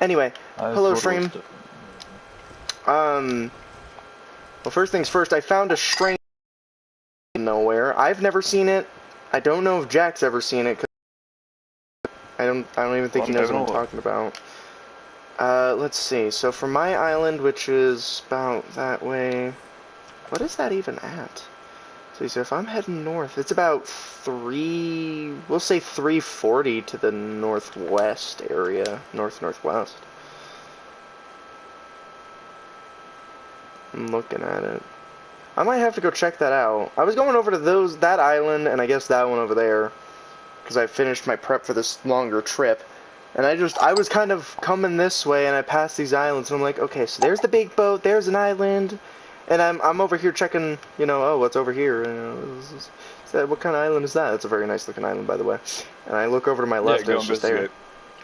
Anyway, I hello thought it was stream. different. Um, well, first things first, I found a strange nowhere. I've never seen it. I don't know if Jack's ever seen it, 'cause I don't even think Well, he I'm knows having what a I'm look. talking about. Let's see. So for my island, which is about that way, what is that even at? So if I'm heading north, it's about we'll say 340 to the northwest area, northwest. I'm looking at it. I might have to go check that out. I was going over to that island and I guess that one over there because I finished my prep for this longer trip. And I was kind of coming this way and I passed these islands and I'm like, okay, so there's the big boat, there's an island, and I'm over here checking, oh, what's over here? What kind of island is that? It's a very nice looking island, by the way. And I look over to my Yeah, left and go it's just there. investigate.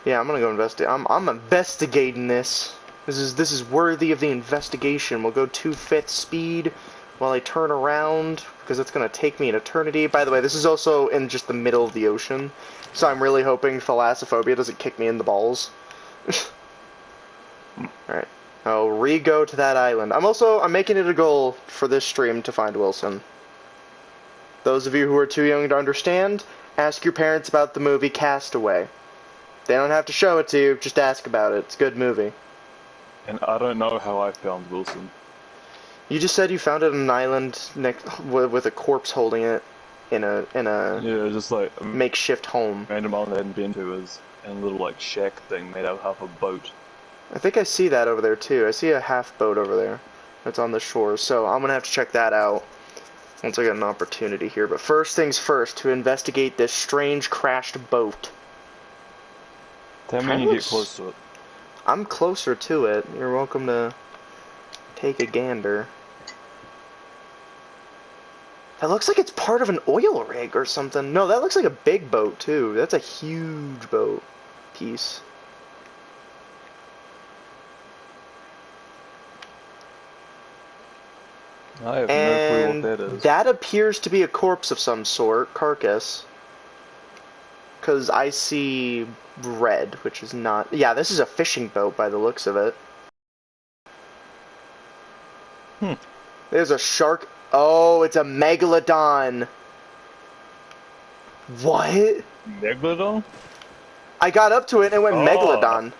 Yeah, I'm gonna go investigate. I'm investigating this. This is worthy of the investigation. We'll go 2/5 speed while I turn around because it's gonna take me an eternity. By the way, this is also in just the middle of the ocean, so I'm really hoping Thalassophobia doesn't kick me in the balls. All right, I'll re-go to that island. I'm making it a goal for this stream to find Wilson. Those of you who are too young to understand, ask your parents about the movie Castaway. They don't have to show it to you, just ask about it. It's a good movie. And I don't know how I found Wilson. You just said you found it on an island with a corpse holding it in a Yeah, just like a makeshift home. random island I hadn't been to is a little like shack thing made out of half a boat. I think I see that over there too. I see a half boat over there that's on the shore, so I'm gonna have to check that out once I get an opportunity here. But first things first, to investigate this strange crashed boat. Tell me when you get close to it. I'm closer to it. You're welcome to take a gander. That looks like it's part of an oil rig or something. No, that looks like a big boat too. That's a huge boat piece. I have no clue what And that is. that appears to be a corpse of some sort, carcass. Because I see red, which is not... Yeah, this is a fishing boat by the looks of it. There's a shark... Oh, it's a megalodon. What? Megalodon? I got up to it and it went megalodon.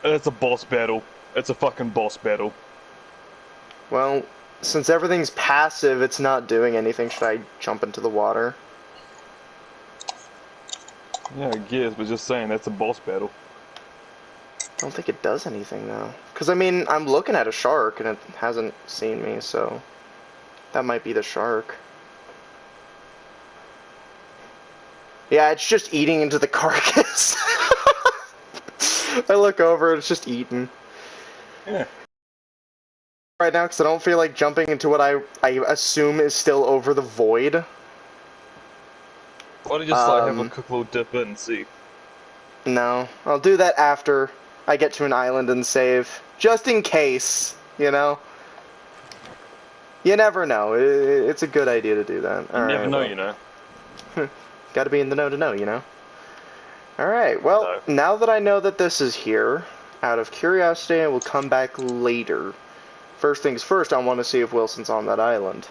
It's a boss battle. It's a fucking boss battle. Well, since everything's passive, it's not doing anything. Should I jump into the water? Yeah, I guess, but just saying, that's a boss battle. I don't think it does anything, though. Because, I mean, I'm looking at a shark, and it hasn't seen me, so... That might be the shark. Yeah, it's just eating into the carcass. I look over, and it's just eating. Yeah. Right now, because I don't feel like jumping into what I assume is still over the void. Why don't you just like have a quick little dip in and see? No, I'll do that after I get to an island and save. Just in case, you know? You never know. It's a good idea to do that. You never know, you know. Gotta be in the know to know, you know? Alright, well, now that I know that this is here, out of curiosity, I will come back later. First things first, I want to see if Wilson's on that island.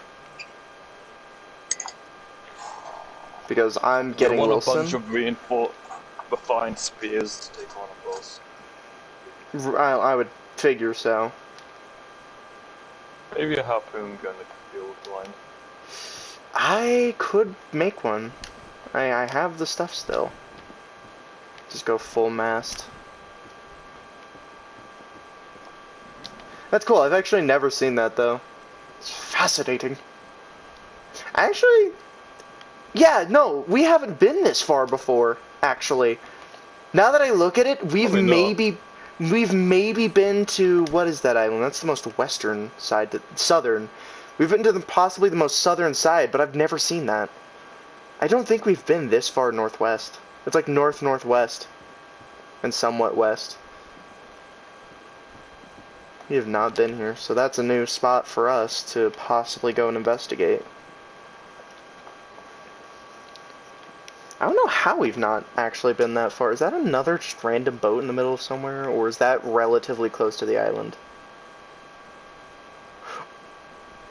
Because I'm getting Wilson. I want a bunch of reinforced refined spears to take on a boss. I would figure so. Maybe a harpoon gun if you feel blind. I could make one. I have the stuff still. Just go full mast. That's cool. I've actually never seen that, though. It's fascinating. Actually, yeah, no, we haven't been this far before, actually. Now that I look at it, we've maybe been to, what is that island? That's the most western side, southern. We've been to possibly the most southern side, but I've never seen that. I don't think we've been this far northwest. It's like northwest and somewhat west. We have not been here, so that's a new spot for us to possibly go and investigate. I don't know how we've not actually been that far. Is that another just random boat in the middle of somewhere, or is that relatively close to the island?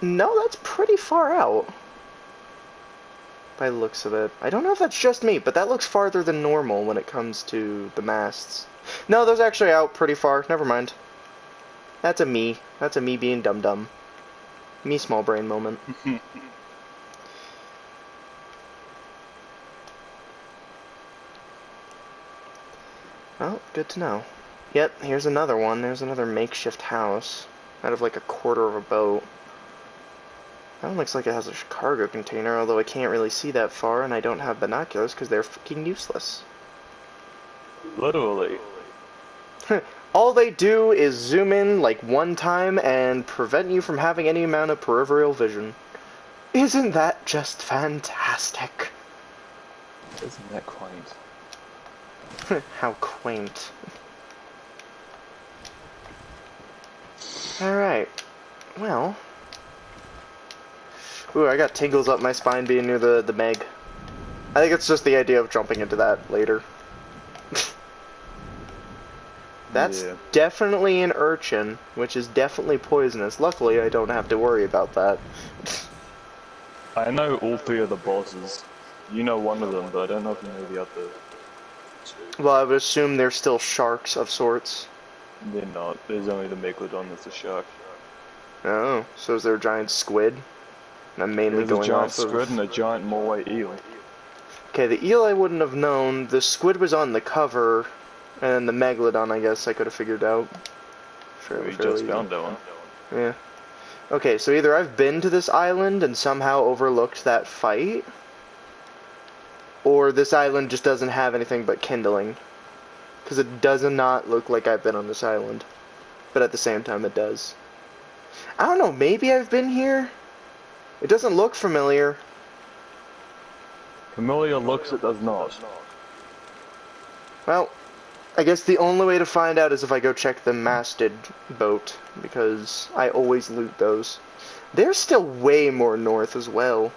No, that's pretty far out. By the looks of it. I don't know if that's just me, but that looks farther than normal when it comes to the masts. No, those are actually out pretty far. Never mind. That's a me. That's a me being dumb. Me small brain moment. Oh, good to know. Yep, here's another one. There's another makeshift house out of like a quarter of a boat. That one looks like it has a cargo container, although I can't really see that far, and I don't have binoculars because they're fucking useless. Literally. All they do is zoom in like one time and prevent you from having any amount of peripheral vision. Isn't that just fantastic? Isn't that quaint? How quaint. Alright. Well. Ooh, I got tingles up my spine being near the Meg. I think it's just the idea of jumping into that later. That's definitely an urchin, which is definitely poisonous. Luckily, I don't have to worry about that. I know all three of the bosses. You know one of them, but I don't know if you know the other two. Well, I would assume they're still sharks of sorts. They're not. There's only the Megalodon that's a shark. Oh, so is there a giant squid? And I'm mainly There's going a giant off of... squid and a giant Morway eel. Okay, the eel I wouldn't have known. The squid was on the cover, and the Megalodon I guess I could have figured out. We just found that one. Yeah. Okay, so either I've been to this island and somehow overlooked that fight, or this island just doesn't have anything but kindling. Because it does not look like I've been on this island. But at the same time, it does. I don't know, maybe I've been here? It doesn't look familiar. Familiar looks, it does not. Well, I guess the only way to find out is if I go check the masted boat, because I always loot those. They're still way more north as well.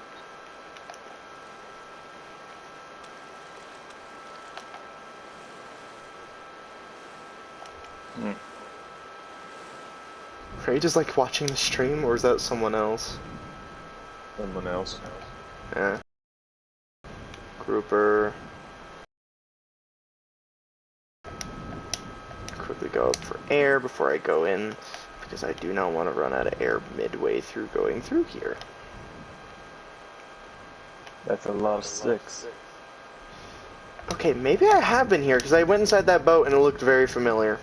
Are you just like watching the stream, or is that someone else? Someone else. Yeah. Grouper. Quickly go up for air before I go in, because I do not want to run out of air midway through going through here. That's a lot of six. Okay, maybe I have been here, because I went inside that boat and it looked very familiar.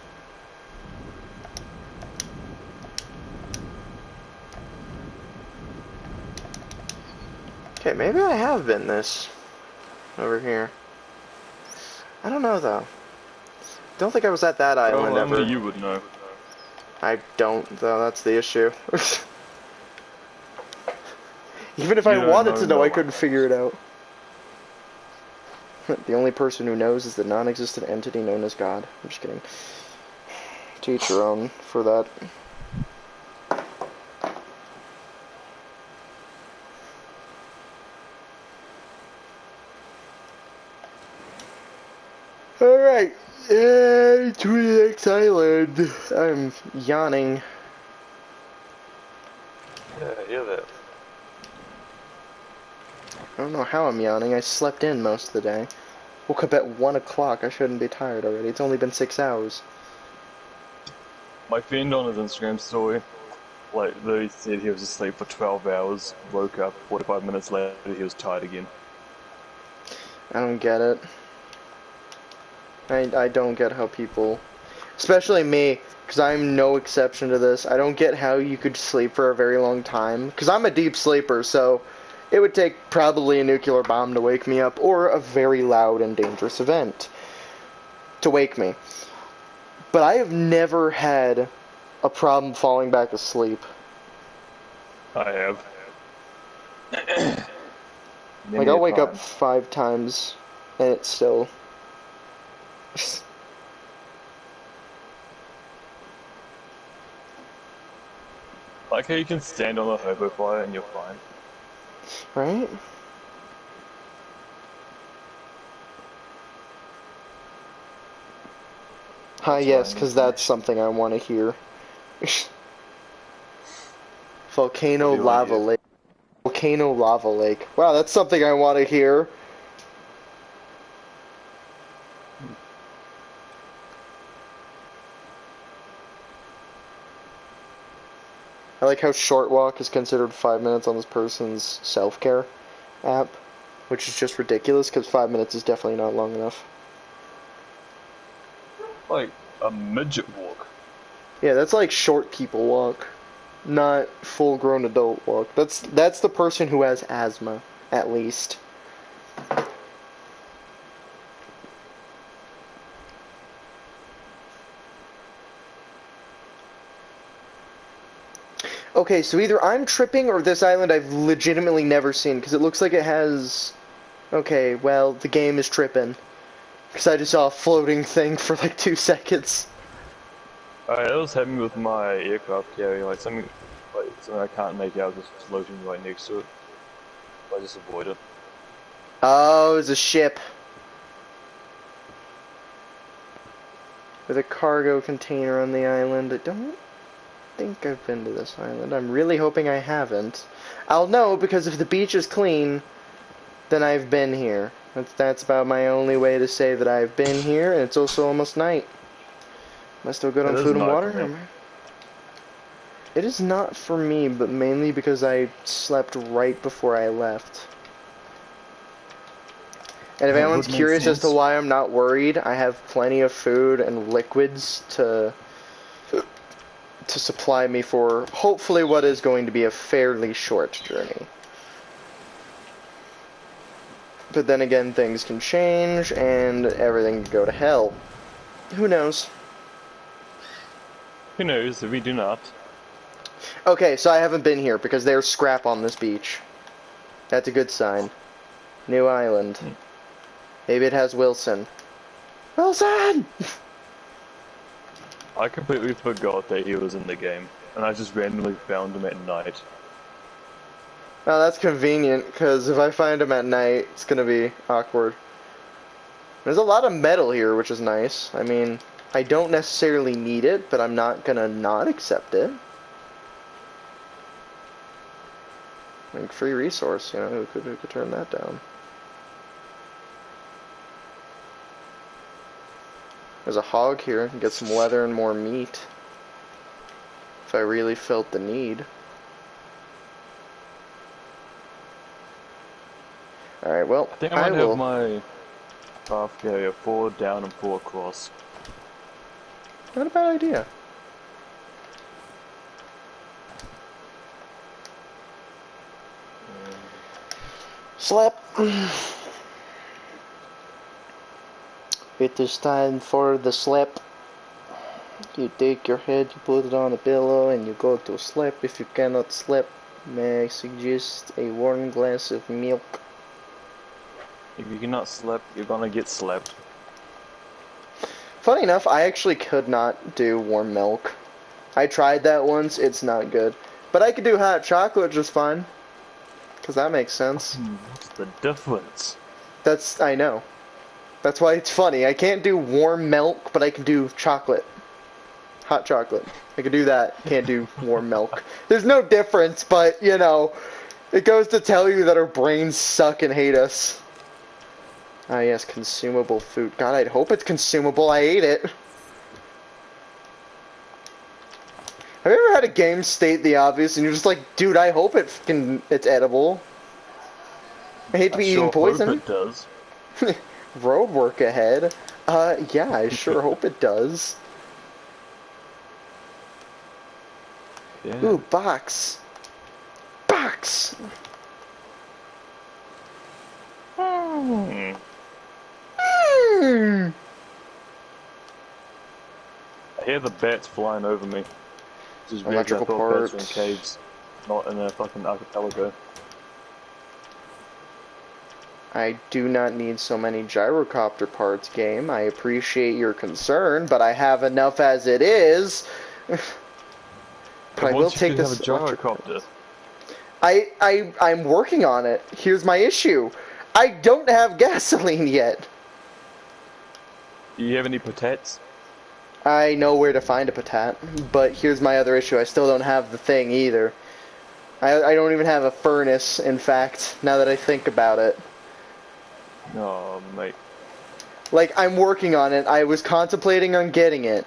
Okay, maybe I have been this over here. I don't know though. Don't think I was at that island ever. Only you would know. I don't though, that's the issue. Even if I wanted to know, I couldn't figure it out. The only person who knows is the non-existent entity known as God. I'm just kidding. To each your own for that. Alright, to the next island. I'm yawning. Yeah, I hear that. I don't know how I'm yawning. I slept in most of the day. Woke up at 1 o'clock. I shouldn't be tired already. It's only been 6 hours. My friend on his Instagram story, like, he said he was asleep for 12 hours, woke up 45 minutes later, he was tired again. I don't get it. I don't get how people, especially me, because I'm no exception to this, I don't get how you could sleep for a very long time, because I'm a deep sleeper, so it would take probably a nuclear bomb to wake me up, or a very loud and dangerous event to wake me. But I have never had a problem falling back asleep. I have. Like, I'll wake up 5 times, and it's still... Like how you can stand on a hobo fire and you're fine. Right? Ah, yes, because that's something I want to hear. Volcano What do you wanna lava hear? lake. Volcano lava lake. Wow, that's something I want to hear. I like how short walk is considered 5 minutes on this person's self-care app, which is just ridiculous because 5 minutes is definitely not long enough. Like a midget walk. Yeah, that's like short people walk, not full-grown adult walk. That's the person who has asthma, at least. Okay, so either I'm tripping or this island I've legitimately never seen, because it looks like it has... Okay, well, the game is tripping. Because I just saw a floating thing for like 2 seconds. Alright, that was happening with my aircraft carrier, like something I can't make out just floating right next to it. I just avoid it. Oh, it's a ship. With a cargo container on the island. I don't think I've been to this island. I'm really hoping I haven't. I'll know because if the beach is clean, then I've been here. That's about my only way to say that I've been here, and it's also almost night. Am I still good on It is food and night water? for me. It is not for me, but mainly because I slept right before I left. And if That anyone's would make curious as to sense. why I'm not worried, I have plenty of food and liquids to supply me for hopefully what is going to be a fairly short journey. But then again, things can change and everything can go to hell. Who knows? Who knows if we do not? Okay, so I haven't been here because there's scrap on this beach. That's a good sign. New island. Maybe it has Wilson. Wilson! I completely forgot that he was in the game, and I just randomly found him at night. Now that's convenient, because if I find him at night, it's gonna be awkward. There's a lot of metal here, which is nice. I mean, I don't necessarily need it, but I'm not gonna not accept it. Like, free resource, you know, who could turn that down? There's a hog here, I can get some leather and more meat. If I really felt the need. Alright, well, I think I might have my craft carrier 4 down and 4 across. Not a bad idea. Slap. It is time for the slap. You take your head, you put it on a pillow, and you go to sleep. If you cannot sleep, may I suggest a warm glass of milk? If you cannot sleep, you're gonna get slept. Funny enough, I actually could not do warm milk. I tried that once, it's not good. But I could do hot chocolate just fine. Because that makes sense. What's the difference? I know. That's why it's funny. I can't do warm milk, but I can do chocolate. Hot chocolate. I can do that. Can't do warm milk. There's no difference, but, you know, it goes to tell you that our brains suck and hate us. Ah, yes, consumable food. God, I'd hope it's consumable. I ate it. Have you ever had a game state the obvious and you're just like, dude, I hope it's edible. I hate to be eating poison. I hope it does. Road work ahead. Yeah, I sure hope it does. Yeah. Ooh, box. Box! Hmm. Mm. I hear the bats flying over me. Just weird. I Electrical thought bats were in parts. caves, not in a fucking archipelago. I do not need so many gyrocopter parts, game. I appreciate your concern, but I have enough as it is. But I will take this gyrocopter. I'm working on it. Here's my issue. I don't have gasoline yet. Do you have any potats? I know where to find a patat, but here's my other issue. I still don't have the thing either. I don't even have a furnace, in fact, now that I think about it. Oh, mate. Like, I'm working on it. I was contemplating on getting it.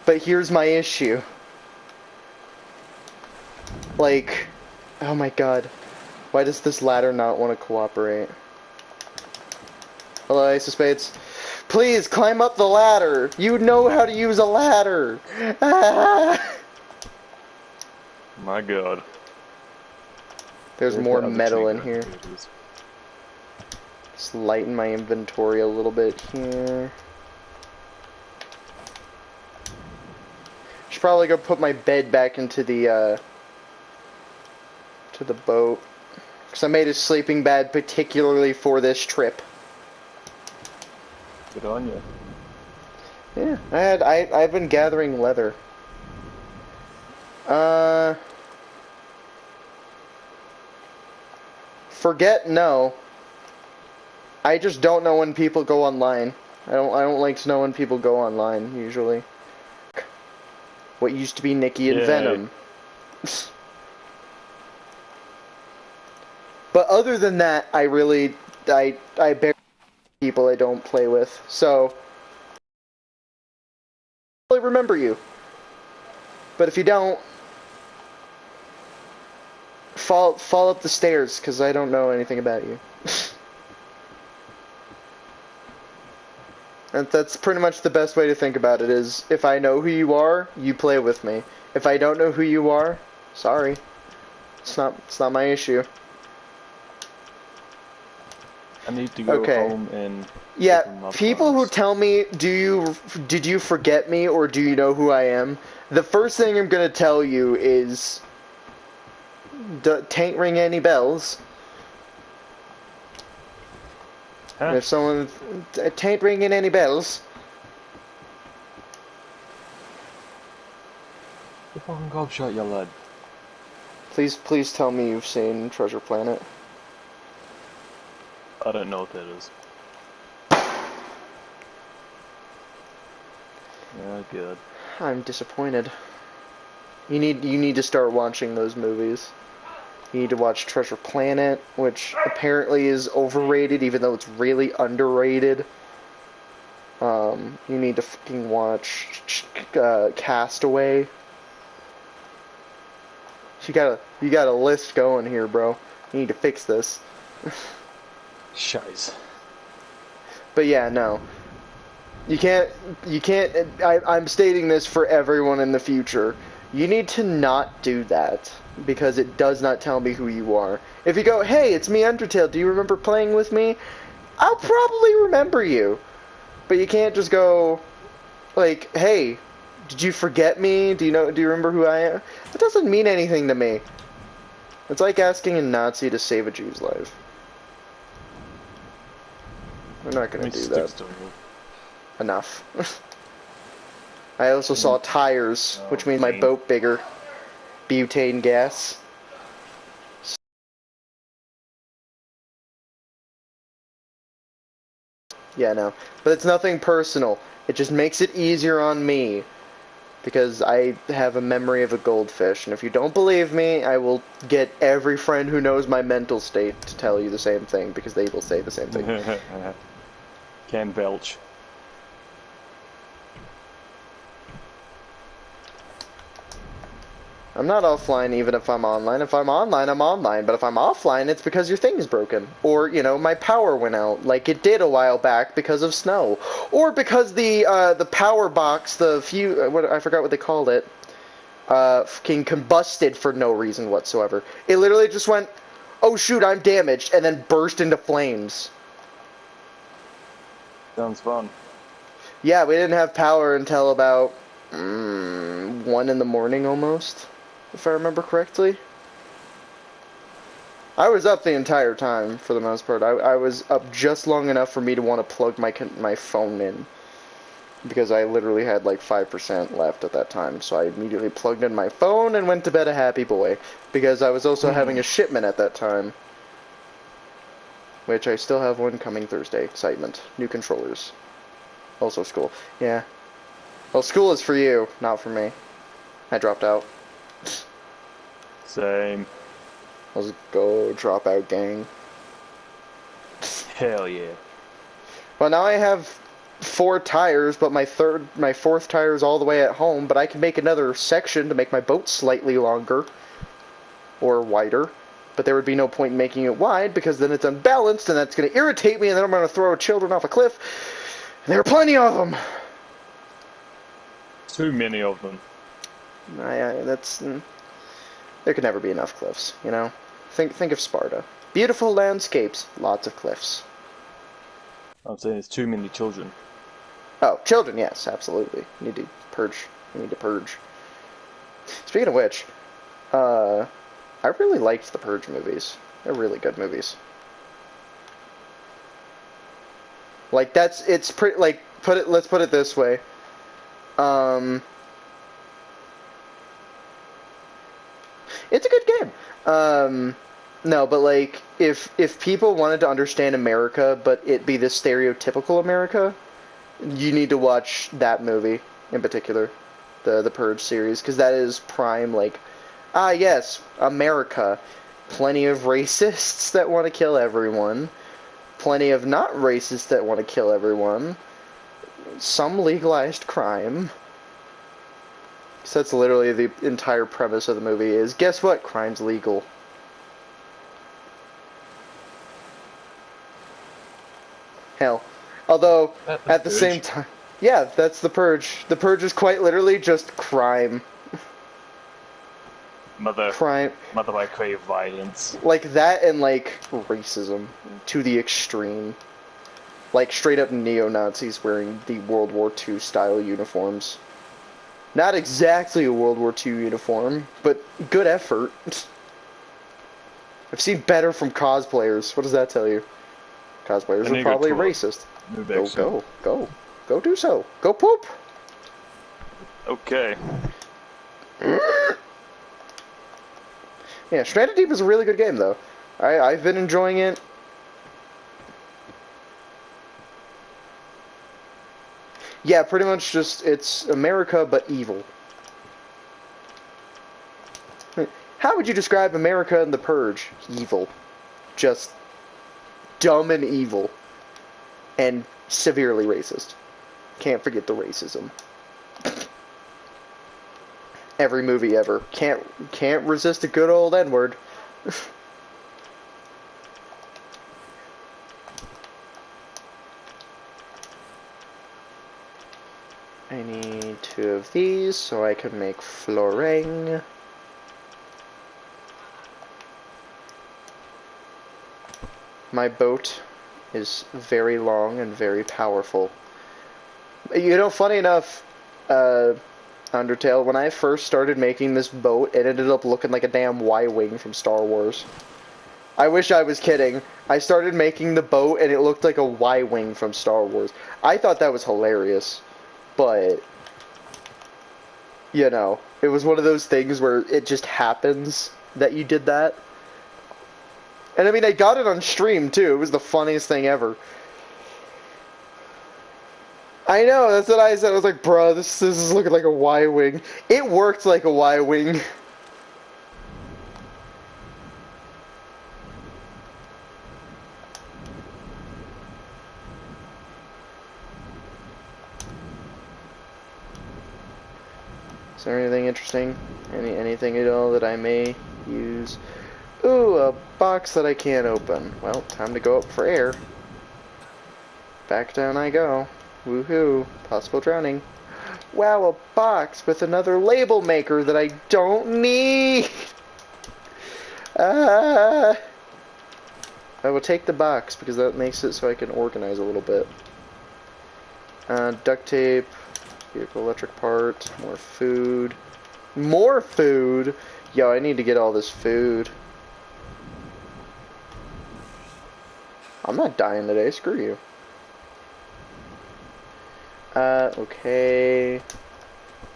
But here's my issue. Like, oh my god. Why does this ladder not want to cooperate? Hello, Ace of Spades. Please, climb up the ladder! You know how to use a ladder! Ah! My god. There's Where's more the other metal in cheat here. code? Here it is. Just lighten my inventory a little bit here. Should probably go put my bed back into the to the boat. Because I made a sleeping bag particularly for this trip. Good on you. Yeah, I've been gathering leather. Forget no. I just don't know when people go online. I don't like to know when people go online usually. What used to be Nikki and Yay. Venom. But other than that, I barely people I don't play with. So I really remember you. But if you don't, fall up the stairs because I don't know anything about you. And that's pretty much the best way to think about it is if I know who you are, you play with me. If I don't know who you are, sorry. It's not my issue. I need to go home and yeah, open my people who plants. tell me, did you forget me or do you know who I am? The first thing I'm gonna tell you is, tain't ring any bells. Huh? If someone tain't ringing any bells. The fucking gobshot, you lad. Please tell me you've seen Treasure Planet. I don't know what that is. Oh god. I'm disappointed. You need to start watching those movies. You need to watch Treasure Planet, which apparently is overrated, even though it's really underrated. You need to fucking watch Castaway. You got a list going here, bro. You need to fix this. Shiz. But yeah, no. You can't, I'm stating this for everyone in the future. You need to not do that, because it does not tell me who you are. If you go, hey, it's me, Undertale, do you remember playing with me? I'll probably remember you. But you can't just go, like, hey, did you forget me? Do you remember who I am? That doesn't mean anything to me. It's like asking a Nazi to save a Jew's life. I'm not gonna do that. Enough. I also saw tires, which means my boat bigger. Butane gas. Yeah, no. But it's nothing personal. It just makes it easier on me. Because I have a memory of a goldfish. And if you don't believe me, I will get every friend who knows my mental state to tell you the same thing. Because they will say the same thing. Can belch. I'm not offline even if I'm online. If I'm online, I'm online. But if I'm offline, it's because your thing's broken. Or, you know, my power went out, like it did a while back because of snow. Or because the power box, I forgot what they called it, fucking combusted for no reason whatsoever. It literally just went, oh shoot, I'm damaged, and then burst into flames. Sounds fun. Yeah, we didn't have power until about 1 in the morning almost, if I remember correctly. I was up the entire time for the most part. I was up just long enough for me to want to plug my phone in. Because I literally had like 5% left at that time. So I immediately plugged in my phone and went to bed a happy boy. Because I was also having a shipment at that time. Which I still have one coming Thursday. Excitement. New controllers. Also school. Yeah. Well, school is for you, not for me. I dropped out. Same. Let's go, dropout gang. Hell yeah. Well, now I have 4 tires, but my 4th tire is all the way at home, but I can make another section to make my boat slightly longer. Or wider. But there would be no point in making it wide, because then it's unbalanced, and that's going to irritate me, and then I'm going to throw children off a cliff. And there are plenty of them! Too many of them. There could never be enough cliffs, you know? Think of Sparta. Beautiful landscapes, lots of cliffs. I'm saying there's too many children. Oh, children, yes, absolutely. You need to purge. You need to purge. Speaking of which, I really liked the Purge movies. They're really good movies. Like it's pretty. Like let's put it this way. It's a good game. No, but like if people wanted to understand America, but it be the stereotypical America, you need to watch that movie in particular, the Purge series, because that is prime like. Ah, yes, America. Plenty of racists that want to kill everyone. Plenty of not racists that want to kill everyone. Some legalized crime. So that's literally the entire premise of the movie is, guess what? Crime's legal. Hell. Although, at the same time... Yeah, that's the Purge. The Purge is quite literally just crime. Crime. Mother by crave violence. Like that and like racism to the extreme. Like straight up neo-Nazis wearing the World War II style uniforms. Not exactly a World War II uniform, but good effort. I've seen better from cosplayers. What does that tell you? Cosplayers are probably racist. Go do so. Go poop. Okay. Yeah, Stranded Deep is a really good game, though. I've been enjoying it. Yeah, pretty much just, it's America, but evil. How would you describe America in The Purge? Evil. Just dumb and evil. And severely racist. Can't forget the racism. Every movie ever. Can't resist a good old N-word. I need 2 of these so I can make flooring. My boat is very long and very powerful. You know, funny enough, Undertale, when I first started making this boat, it ended up looking like a damn Y-Wing from Star Wars. I wish I was kidding. I started making the boat and it looked like a Y-Wing from Star Wars. I thought that was hilarious. But, you know, it was one of those things where it just happens that you did that. And I mean, I got it on stream too. It was the funniest thing ever. I know, that's what I said. I was like, bro, this is looking like a Y-Wing. It worked like a Y-Wing. Is there anything interesting? Anything at all that I may use? Ooh, a box that I can't open. Well, time to go up for air. Back down I go. Woohoo. Possible drowning. Wow, a box with another label maker that I don't need! I will take the box because that makes it so I can organize a little bit. Duct tape, vehicle electric part, more food. More food? Yo, I need to get all this food. I'm not dying today, screw you. Okay.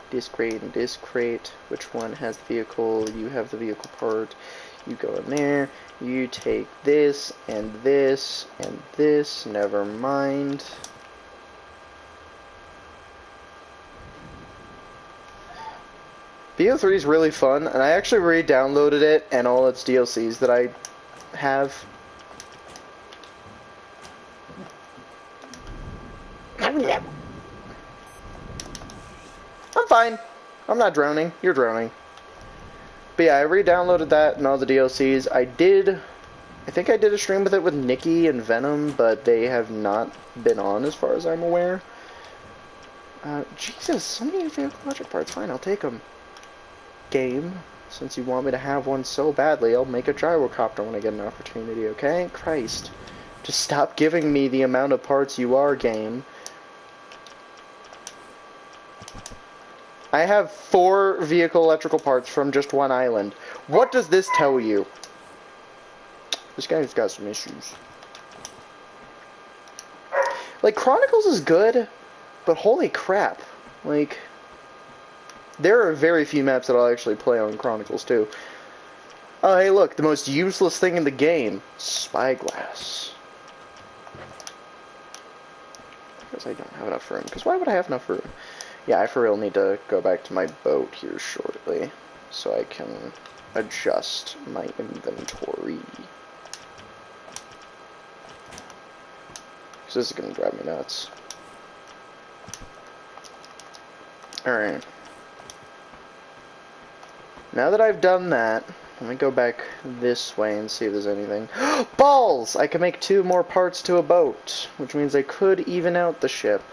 This crate and this crate. Which one has the vehicle? You have the vehicle part. You go in there. You take this and this and this. Never mind. BO3 is really fun, and I actually re-downloaded it and all its DLCs that I have. I'm fine. I'm not drowning. You're drowning. But yeah, I re-downloaded that and all the DLCs. I think I did a stream with it with Nikki and Venom, but they have not been on as far as I'm aware. Jesus, so many vehicle electric parts. Fine, I'll take them. Game, since you want me to have one so badly, I'll make a gyrocopter when I get an opportunity, okay? Christ. Just stop giving me the amount of parts you are, game. I have 4 vehicle electrical parts from just one island. What does this tell you? This guy's got some issues. Like, Chronicles is good, but holy crap. Like, there are very few maps that I'll actually play on Chronicles, too. Oh, hey, look, the most useless thing in the game. Spyglass. Because I don't have enough room. Because why would I have enough room? Yeah, I for real need to go back to my boat here shortly, so I can adjust my inventory. Because this is going to drive me nuts. Alright. Now that I've done that, let me go back this way and see if there's anything. Balls! I can make 2 more parts to a boat, which means I could even out the ship.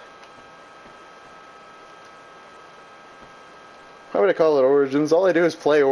Why would I call it Origins? All I do is play Origins.